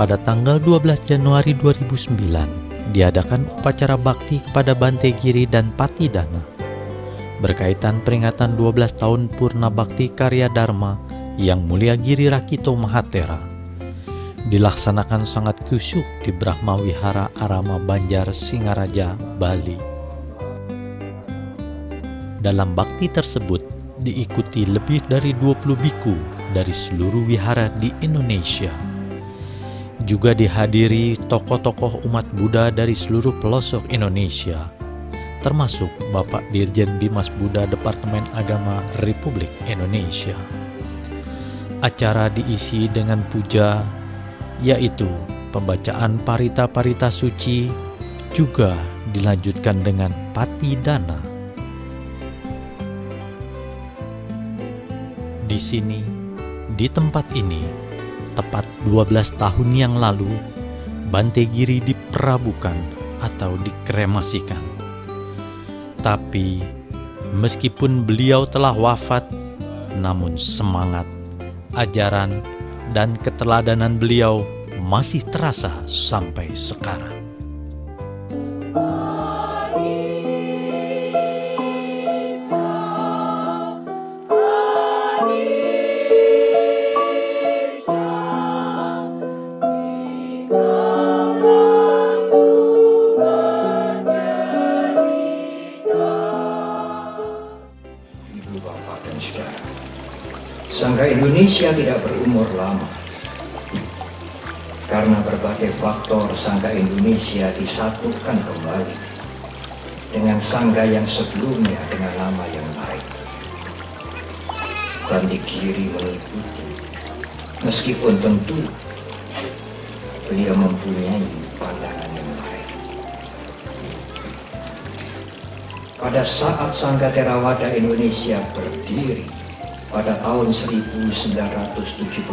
pada tanggal 12 Januari 2009 diadakan upacara bakti kepada Bante Giri dan Patidana berkaitan peringatan 12 tahun Purna Bakti Karya Dharma Yang Mulia Giri Rakito Mahathera. Dilaksanakan sangat khusyuk di Brahma Wihara Arama Banjar, Singaraja, Bali. Dalam bakti tersebut diikuti lebih dari 20 biku dari seluruh wihara di Indonesia. Juga dihadiri tokoh-tokoh umat Buddha dari seluruh pelosok Indonesia, termasuk Bapak Dirjen Bimas Buddha Departemen Agama Republik Indonesia. Acara diisi dengan puja, yaitu pembacaan parita-parita suci, juga dilanjutkan dengan patidana. Di sini, di tempat ini, tepat 12 tahun yang lalu, Bante Giri diperabukan atau dikremasikan. Tapi, meskipun beliau telah wafat, namun semangat, ajaran, dan keteladanan beliau masih terasa sampai sekarang. Sangga Indonesia tidak berumur lama. Karena berbagai faktor, Sangga Indonesia disatukan kembali dengan Sangga yang sebelumnya dengan nama yang lain. Bante Giri mengikuti, meskipun tentu beliau mempunyai pandangan yang lain. Pada saat Sangga Theravada Indonesia berdiri pada tahun 1976,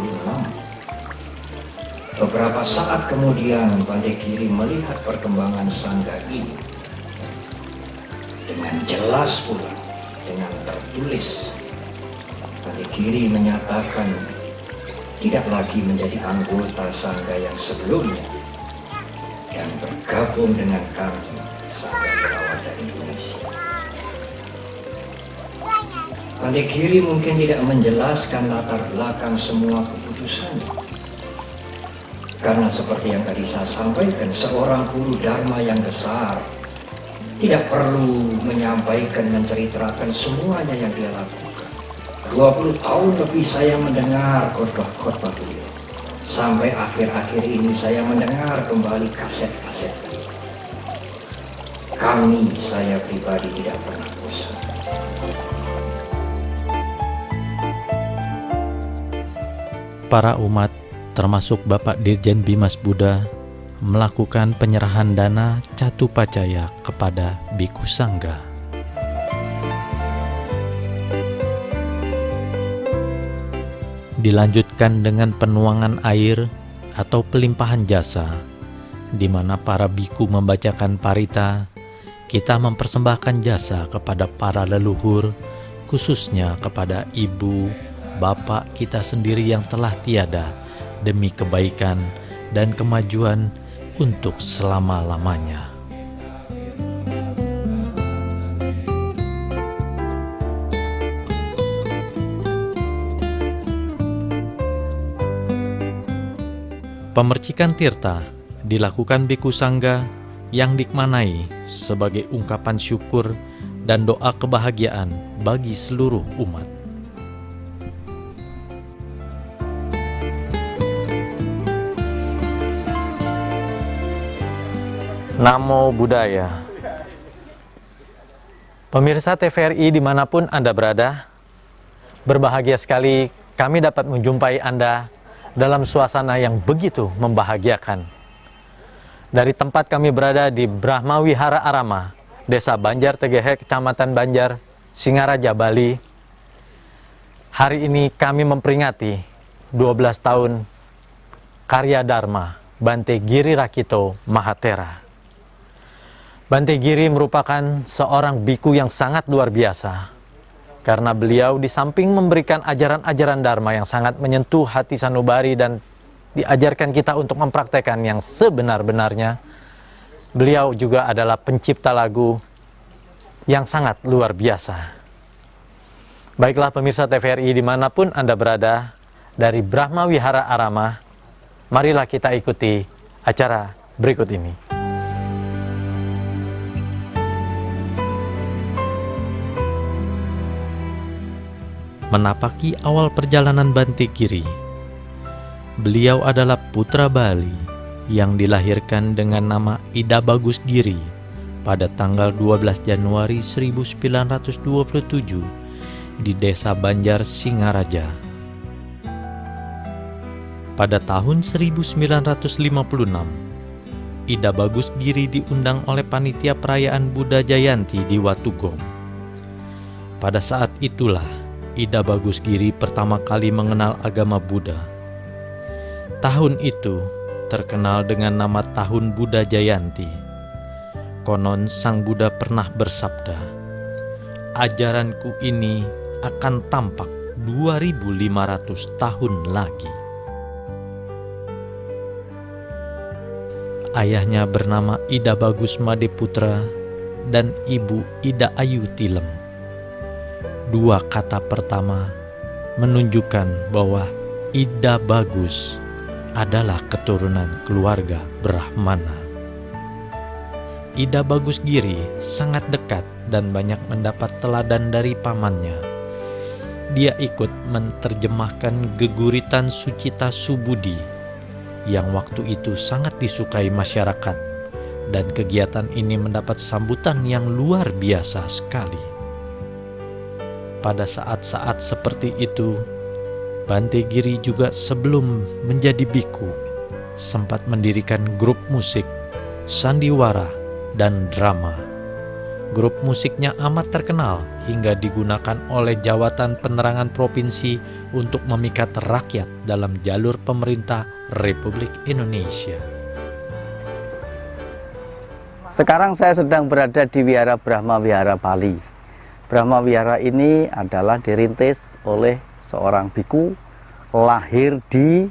beberapa saat kemudian Bante Giri melihat perkembangan Sangga ini dengan jelas pula, dengan tertulis. Bante Giri menyatakan tidak lagi menjadi anggota Sangga yang sebelumnya dan bergabung dengan kami, Sangga Theravada Indonesia. Bante Giri mungkin tidak menjelaskan latar belakang semua keputusannya. Karena seperti yang tadi saya sampaikan, seorang guru Dharma yang besar tidak perlu menyampaikan, menceritakan semuanya yang dia lakukan. 20 tahun lebih saya mendengar khotbah-khotbah beliau. Sampai akhir-akhir ini saya mendengar kembali kaset-kaset beliau. Saya pribadi tidak pernah bosan. Para umat, termasuk Bapak Dirjen Bimas Buddha, melakukan penyerahan dana catu pacaya kepada Biku Sangga. Dilanjutkan dengan penuangan air atau pelimpahan jasa, di mana para biku membacakan parita. Kita mempersembahkan jasa kepada para leluhur, khususnya kepada ibu, bapak kita sendiri yang telah tiada, demi kebaikan dan kemajuan untuk selama-lamanya. Pemercikan tirta dilakukan Biku Sangga yang dikmanai sebagai ungkapan syukur dan doa kebahagiaan bagi seluruh umat. Namo Buddhaya. Pemirsa TVRI dimanapun Anda berada, berbahagia sekali kami dapat menjumpai Anda dalam suasana yang begitu membahagiakan. Dari tempat kami berada di Brahma Wihara Arama, Desa Banjar Tegehe, Kecamatan Banjar, Singaraja, Bali. Hari ini kami memperingati 12 tahun karya Dharma Bante Giri Rakito Mahathera. Bante Giri merupakan seorang biku yang sangat luar biasa, karena beliau di samping memberikan ajaran-ajaran Dharma yang sangat menyentuh hati sanubari dan diajarkan kita untuk mempraktekkan yang sebenar-benarnya. Beliau juga adalah pencipta lagu yang sangat luar biasa. Baiklah pemirsa TVRI dimanapun Anda berada, dari Brahma Wihara Arama, marilah kita ikuti acara berikut ini. Menapaki awal perjalanan Bante Giri, beliau adalah putra Bali yang dilahirkan dengan nama Ida Bagus Giri pada tanggal 12 Januari 1927 di Desa Banjar Singaraja. Pada tahun 1956, Ida Bagus Giri diundang oleh panitia perayaan Buddha Jayanti di Watugong. Pada saat itulah Ida Bagus Giri pertama kali mengenal agama Buddha. Tahun itu terkenal dengan nama Tahun Buddha Jayanti. Konon Sang Buddha pernah bersabda, "Ajaranku ini akan tampak 2500 tahun lagi." Ayahnya bernama Ida Bagus Madeputra dan ibu Ida Ayu Tilem. Dua kata pertama menunjukkan bahwa Ida Bagus adalah keturunan keluarga Brahmana. Ida Bagus Giri sangat dekat dan banyak mendapat teladan dari pamannya. Dia ikut menerjemahkan geguritan Sucita Subudi yang waktu itu sangat disukai masyarakat, dan kegiatan ini mendapat sambutan yang luar biasa sekali. Pada saat-saat seperti itu, Bante Giri juga sebelum menjadi biku sempat mendirikan grup musik, sandiwara, dan drama. Grup musiknya amat terkenal hingga digunakan oleh Jawatan Penerangan Provinsi untuk memikat rakyat dalam jalur pemerintah Republik Indonesia. Sekarang saya sedang berada di Wihara Brahma Wihara Bali. Brahma Wihara ini adalah dirintis oleh seorang biku, lahir di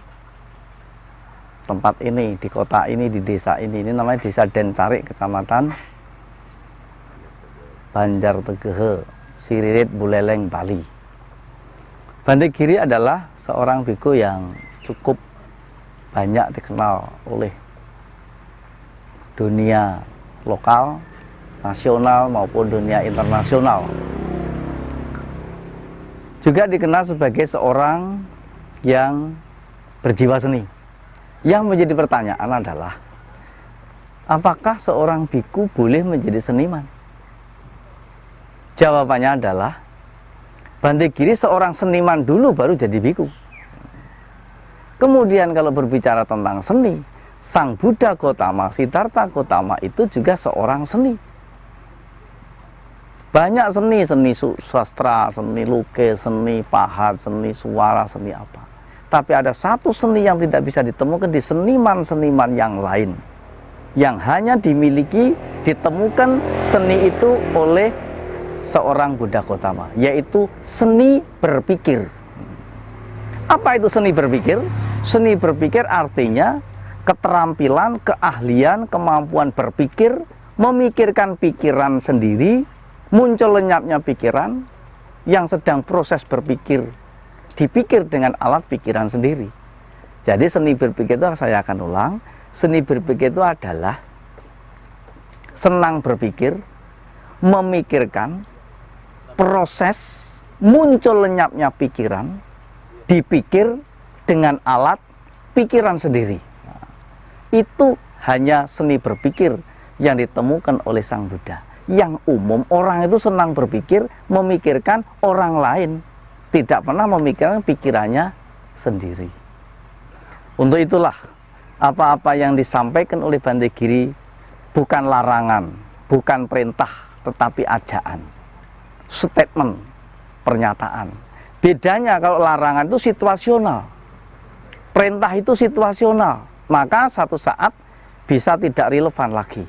tempat ini, di kota ini, di desa ini. Ini namanya Desa Dencarik, Kecamatan Banjar Tegehe, Siririt, Buleleng, Bali. Bante Giri adalah seorang biku yang cukup banyak dikenal oleh dunia lokal, nasional maupun dunia internasional. Juga dikenal sebagai seorang yang berjiwa seni. Yang menjadi pertanyaan adalah, apakah seorang biku boleh menjadi seniman? Jawabannya adalah, Bante Giri seorang seniman dulu baru jadi biku. Kemudian kalau berbicara tentang seni, Sang Buddha Gotama, Siddhartha Gotama itu juga seorang seni. Banyak seni, seni sastra, seni lukis, seni pahat, seni suara, seni apa. Tapi ada satu seni yang tidak bisa ditemukan di seniman-seniman yang lain, yang hanya dimiliki, ditemukan seni itu oleh seorang Buddha Gotama, yaitu seni berpikir. Apa itu seni berpikir? Seni berpikir artinya keterampilan, keahlian, kemampuan berpikir, memikirkan pikiran sendiri, muncul lenyapnya pikiran yang sedang proses berpikir, dipikir dengan alat pikiran sendiri. Jadi seni berpikir itu, saya akan ulang, seni berpikir itu adalah senang berpikir, memikirkan, proses muncul lenyapnya pikiran, dipikir dengan alat pikiran sendiri. Nah, itu hanya seni berpikir yang ditemukan oleh Sang Buddha. Yang umum orang itu senang berpikir, memikirkan orang lain, tidak pernah memikirkan pikirannya sendiri. Untuk itulah apa-apa yang disampaikan oleh Bante Giri bukan larangan, bukan perintah, tetapi ajaan, statement, pernyataan. Bedanya kalau larangan itu situasional, perintah itu situasional, maka satu saat bisa tidak relevan lagi.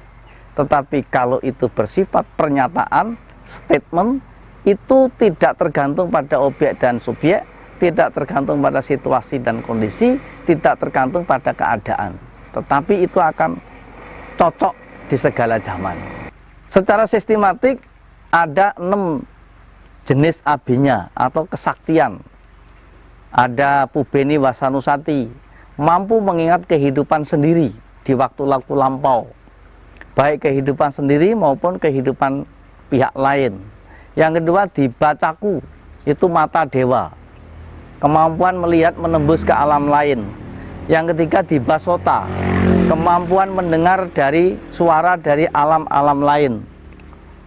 Tetapi kalau itu bersifat pernyataan, statement, itu tidak tergantung pada objek dan subjek, tidak tergantung pada situasi dan kondisi, tidak tergantung pada keadaan, tetapi itu akan cocok di segala zaman. Secara sistematik ada 6 jenis abinya atau kesaktian. Ada Pubeni Wasanusati, mampu mengingat kehidupan sendiri di waktu-waktu lampau, baik kehidupan sendiri maupun kehidupan pihak lain. Yang kedua Dibacaku, itu mata dewa, kemampuan melihat menembus ke alam lain. Yang ketiga Dibasota, kemampuan mendengar dari suara dari alam-alam lain.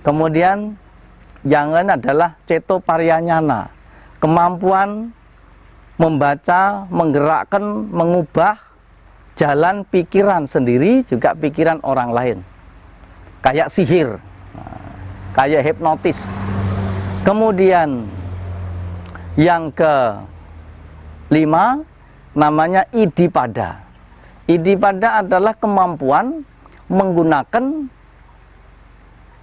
Kemudian yang lain adalah Ceto Paryanyana, kemampuan membaca, menggerakkan, mengubah jalan pikiran sendiri juga pikiran orang lain, kayak sihir, kayak hipnotis. Kemudian yang ke-5 namanya Idipada. Idipada adalah kemampuan menggunakan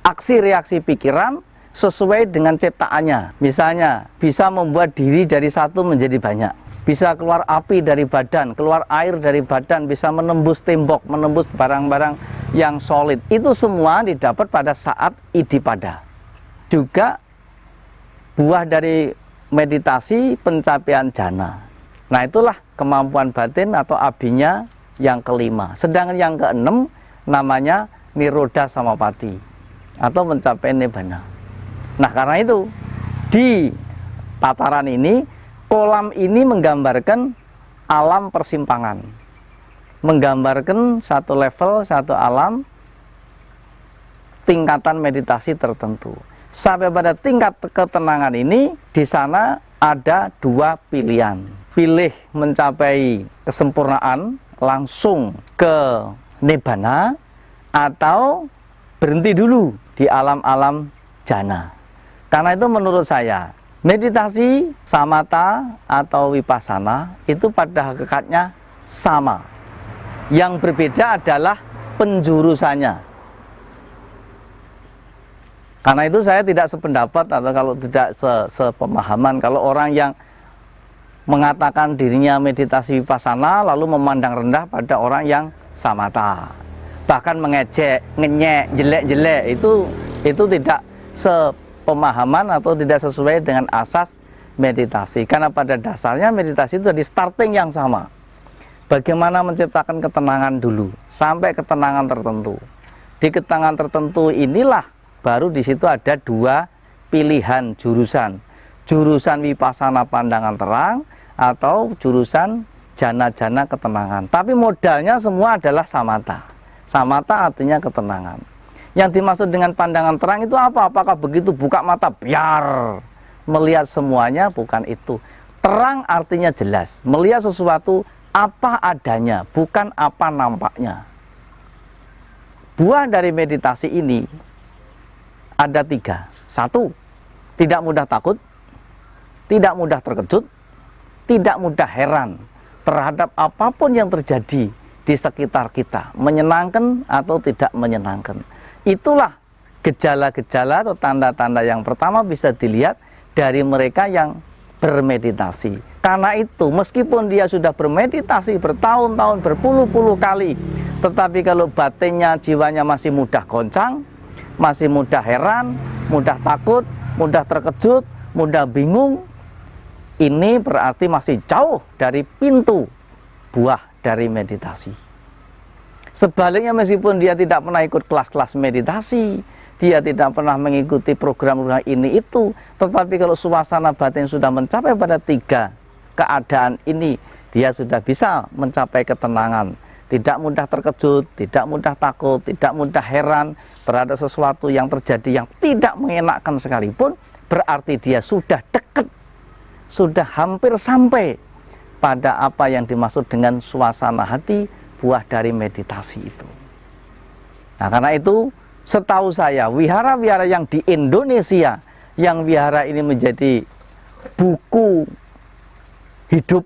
aksi reaksi pikiran sesuai dengan ciptaannya. Misalnya bisa membuat diri dari satu menjadi banyak, bisa keluar api dari badan, keluar air dari badan, bisa menembus tembok, menembus barang-barang yang solid. Itu semua didapat pada saat Idipada. Juga buah dari meditasi pencapaian jana. Nah, itulah kemampuan batin atau abinya yang ke-5. Sedangkan yang ke-6 namanya Nirodha Samapati atau mencapai Nibbana. Nah, karena itu di tataran ini, kolam ini menggambarkan alam persimpangan, menggambarkan satu level, satu alam, tingkatan meditasi tertentu. Sampai pada tingkat ketenangan ini, di sana ada 2 pilihan. Pilih mencapai kesempurnaan, langsung ke Nibbana, atau berhenti dulu di alam-alam jana. Karena itu menurut saya, meditasi, samatha, atau vipassana itu pada hakikatnya sama. Yang berbeda adalah penjurusannya. Karena itu saya tidak sependapat atau kalau tidak sepemahaman kalau orang yang mengatakan dirinya meditasi vipassana lalu memandang rendah pada orang yang samatha, bahkan mengejek, ngenyek, jelek-jelek, itu tidak sepemahaman atau tidak sesuai dengan asas meditasi. Karena pada dasarnya meditasi itu di starting yang sama. Bagaimana menciptakan ketenangan dulu sampai ketenangan tertentu. Di ketenangan tertentu inilah baru di situ ada 2 pilihan jurusan. Jurusan vipassana pandangan terang atau jurusan jana-jana ketenangan. Tapi modalnya semua adalah samatha. Samatha artinya ketenangan. Yang dimaksud dengan pandangan terang itu apa? Apakah begitu buka mata biar melihat semuanya? Bukan itu. Terang artinya jelas, melihat sesuatu apa adanya, bukan apa nampaknya. Buah dari meditasi ini ada 3. 1, tidak mudah takut, tidak mudah terkejut, tidak mudah heran terhadap apapun yang terjadi di sekitar kita, menyenangkan atau tidak menyenangkan. Itulah gejala-gejala atau tanda-tanda yang pertama bisa dilihat dari mereka yang bermeditasi. Karena itu meskipun dia sudah bermeditasi bertahun-tahun, berpuluh-puluh kali, tetapi kalau batinnya, jiwanya masih mudah goncang, masih mudah heran, mudah takut, mudah terkejut, mudah bingung, ini berarti masih jauh dari pintu buah dari meditasi. Sebaliknya meskipun dia tidak pernah ikut kelas-kelas meditasi, dia tidak pernah mengikuti program-program ini itu, tetapi kalau suasana batin sudah mencapai pada 3 keadaan ini, dia sudah bisa mencapai ketenangan. Tidak mudah terkejut, tidak mudah takut, tidak mudah heran terhadap sesuatu yang terjadi yang tidak mengenakan sekalipun, berarti dia sudah dekat, sudah hampir sampai pada apa yang dimaksud dengan suasana hati, buah dari meditasi itu. Nah, karena itu setahu saya wihara-wihara yang di Indonesia, yang wihara ini menjadi buku hidup,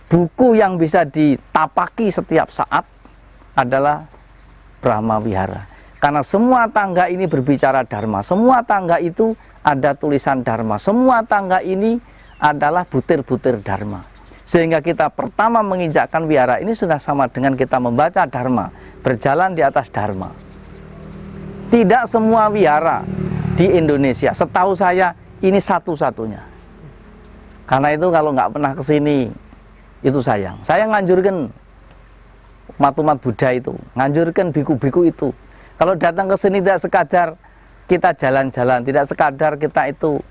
buku yang bisa ditapaki setiap saat adalah Brahma Wihara. Karena semua tangga ini berbicara dharma, semua tangga itu ada tulisan dharma, semua tangga ini adalah butir-butir dharma. Sehingga kita pertama menginjakkan wihara ini sudah sama dengan kita membaca dharma, berjalan di atas dharma. Tidak semua wihara di Indonesia, setahu saya ini satu-satunya. Karena itu kalau nggak pernah ke sini, itu sayang. Saya nganjurkan umat-umat Buddha itu, nganjurkan biku-biku itu. Kalau datang ke sini tidak sekadar kita jalan-jalan, tidak sekadar kita itu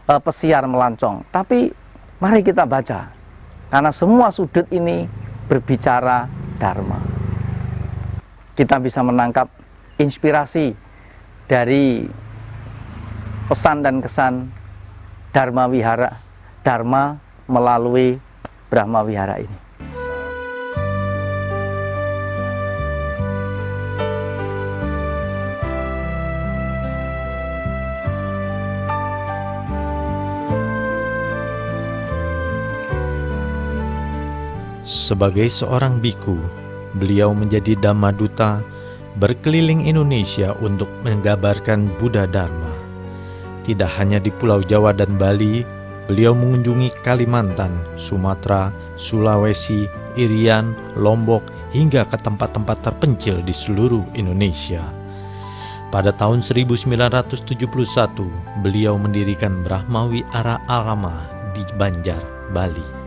pesiar melancong, tapi mari kita baca. Karena semua sudut ini berbicara dharma. Kita bisa menangkap inspirasi dari pesan dan kesan Dharma Wihara, Dharma melalui Brahma Wihara ini. Sebagai seorang biku, beliau menjadi Dhamma Duta berkeliling Indonesia untuk mengabarkan Buddha Dharma. Tidak hanya di Pulau Jawa dan Bali, beliau mengunjungi Kalimantan, Sumatera, Sulawesi, Irian, Lombok, hingga ke tempat-tempat terpencil di seluruh Indonesia. Pada tahun 1971, beliau mendirikan Brahma Wihara Arama di Banjar, Bali.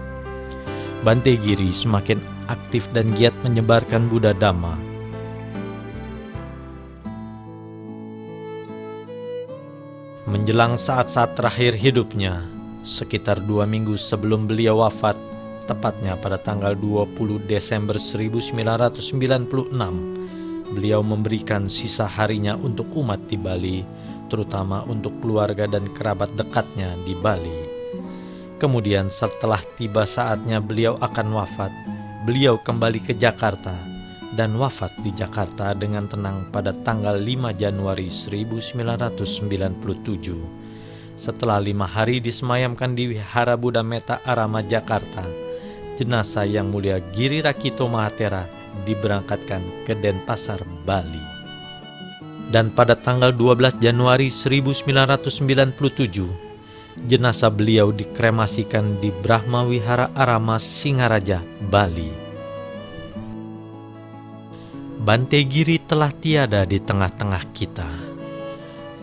Bante Giri semakin aktif dan giat menyebarkan Buddha Dhamma. Menjelang saat-saat terakhir hidupnya, sekitar 2 minggu sebelum beliau wafat, tepatnya pada tanggal 20 Desember 1996, beliau memberikan sisa harinya untuk umat di Bali, terutama untuk keluarga dan kerabat dekatnya di Bali. Kemudian setelah tiba saatnya beliau akan wafat, beliau kembali ke Jakarta dan wafat di Jakarta dengan tenang pada tanggal 5 Januari 1997. Setelah 5 hari disemayamkan di Wihara Buddha Metta Arama Jakarta, jenazah Yang Mulia Giri Rakito Mahathera diberangkatkan ke Denpasar, Bali. Dan pada tanggal 12 Januari 1997, jenazah beliau dikremasikan di Brahma Wihara Arama Singaraja, Bali. Bante Giri telah tiada di tengah-tengah kita,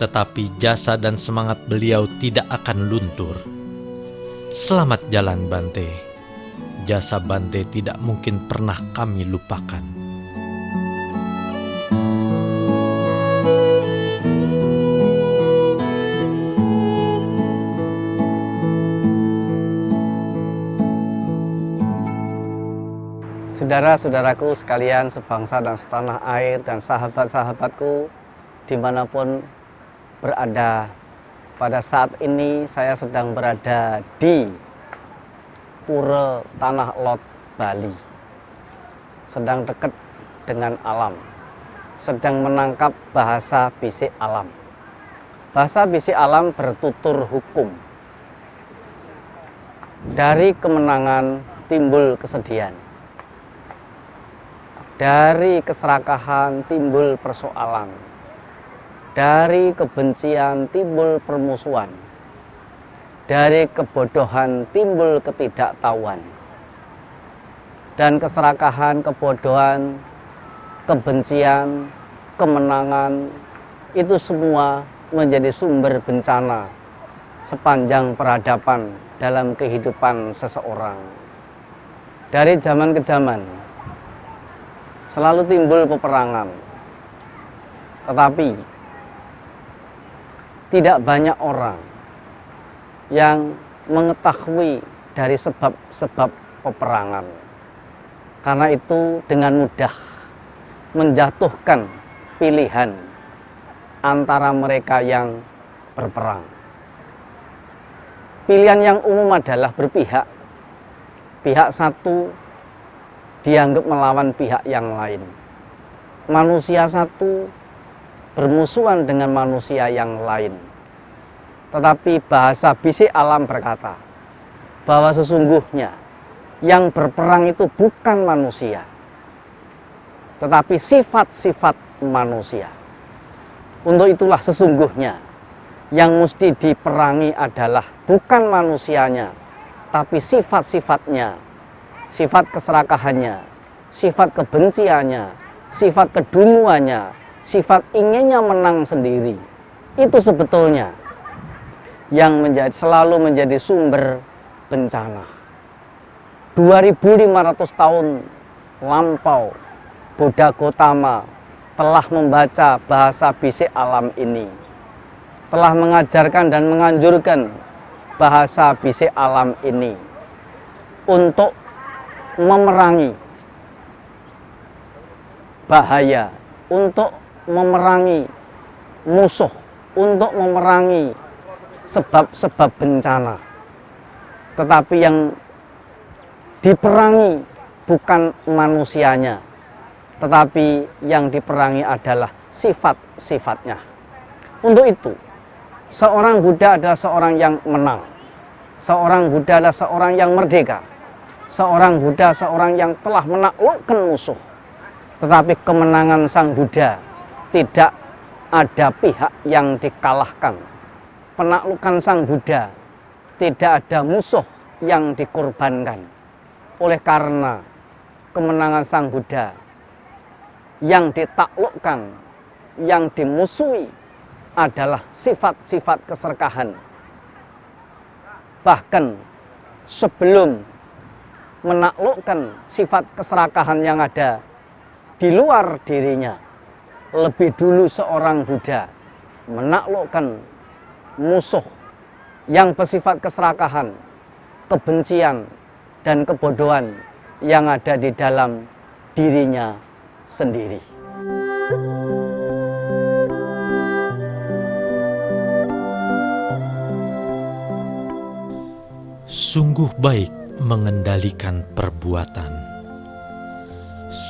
tetapi jasa dan semangat beliau tidak akan luntur. Selamat jalan Bante. Jasa Bante tidak mungkin pernah kami lupakan. Saudara-saudaraku sekalian sebangsa dan setanah air dan sahabat-sahabatku dimanapun berada, pada saat ini saya sedang berada di Pura Tanah Lot, Bali. Sedang dekat dengan alam, sedang menangkap bahasa bisik alam. Bahasa bisik alam bertutur hukum. Dari kemenangan timbul kesedihan. Dari keserakahan timbul persoalan. Dari kebencian timbul permusuhan. Dari kebodohan timbul ketidaktahuan. Dan keserakahan, kebodohan, kebencian, kemenangan, itu semua menjadi sumber bencana sepanjang peradaban dalam kehidupan seseorang. Dari zaman ke zaman selalu timbul peperangan, tetapi tidak banyak orang yang mengetahui dari sebab-sebab peperangan. Karena itu dengan mudah menjatuhkan pilihan antara mereka yang berperang. Pilihan yang umum adalah berpihak. Pihak satu dianggap melawan pihak yang lain. Manusia satu bermusuhan dengan manusia yang lain. Tetapi bahasa bisik alam berkata bahwa sesungguhnya yang berperang itu bukan manusia, tetapi sifat-sifat manusia. Untuk itulah sesungguhnya yang mesti diperangi adalah bukan manusianya, tapi sifat-sifatnya, sifat keserakahannya, sifat kebenciannya, sifat kedunguannya, sifat inginnya menang sendiri. Itu sebetulnya yang selalu menjadi sumber bencana. 2500 tahun lampau, Buddha Gautama telah membaca bahasa bisik alam ini, telah mengajarkan dan menganjurkan bahasa bisik alam ini untuk memerangi bahaya, untuk memerangi musuh, untuk memerangi sebab-sebab bencana. Tetapi yang diperangi bukan manusianya, tetapi yang diperangi adalah sifat-sifatnya. Untuk itu, seorang Buddha adalah seorang yang menang. Seorang Buddha adalah seorang yang merdeka. Seorang Buddha seorang yang telah menaklukkan musuh. Tetapi kemenangan sang Buddha tidak ada pihak yang dikalahkan. Penaklukan sang Buddha tidak ada musuh yang dikorbankan. Oleh karena kemenangan sang Buddha, yang ditaklukkan, yang dimusuhi adalah sifat-sifat keserakahan. Bahkan sebelum menaklukkan sifat keserakahan yang ada di luar dirinya, lebih dulu seorang Buddha menaklukkan musuh yang bersifat keserakahan, kebencian, dan kebodohan yang ada di dalam dirinya sendiri. Sungguh baik mengendalikan perbuatan.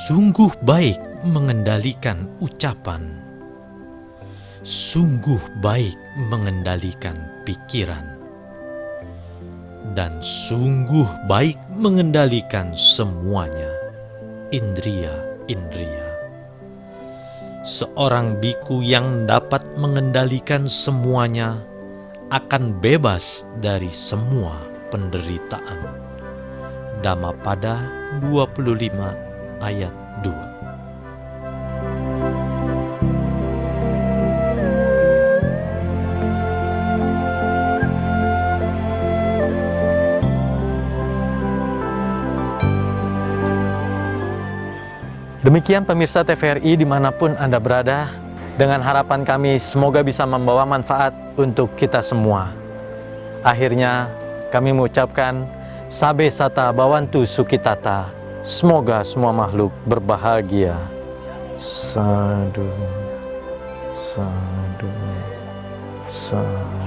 Sungguh baik mengendalikan ucapan. Sungguh baik mengendalikan pikiran. Dan sungguh baik mengendalikan semuanya, indria-indria. Seorang biku yang dapat mengendalikan semuanya akan bebas dari semua penderitaan. Dhammapada 25 ayat 2. Demikian pemirsa TVRI dimanapun Anda berada, dengan harapan kami semoga bisa membawa manfaat untuk kita semua. Akhirnya kami mengucapkan Sabe Sata Bhavantu Sukhitata. Semoga semua makhluk berbahagia. Sadhu, sadhu, sadhu.